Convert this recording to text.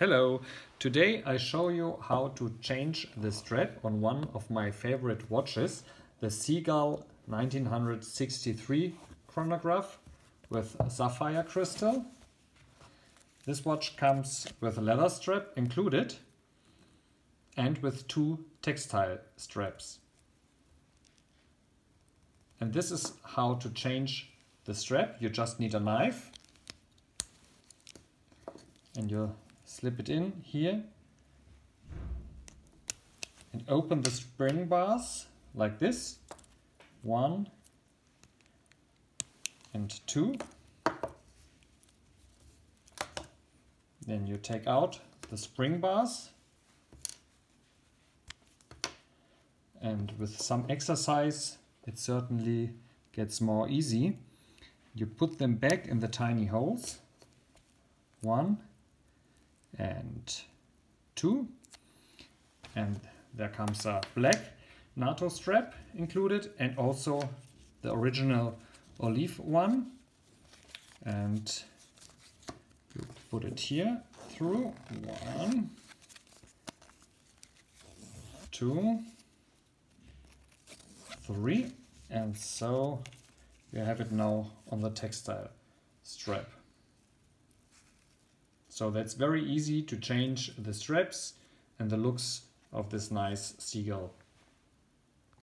Hello! Today I show you how to change the strap on one of my favorite watches, the Seagull 1963 chronograph with sapphire crystal. This watch comes with a leather strap included and with two textile straps. And this is how to change the strap. You just need a knife and you slip it in here and open the spring bars like this, 1 and 2. Then you take out the spring bars, and with some exercise it certainly gets more easy. You put them back in the tiny holes, 1 and 2, and there comes a black NATO strap included and also the original olive one, and you put it here through, 1, 2, 3, and so you have it now on the textile strap. So that's very easy to change the straps and the looks of this nice Seagull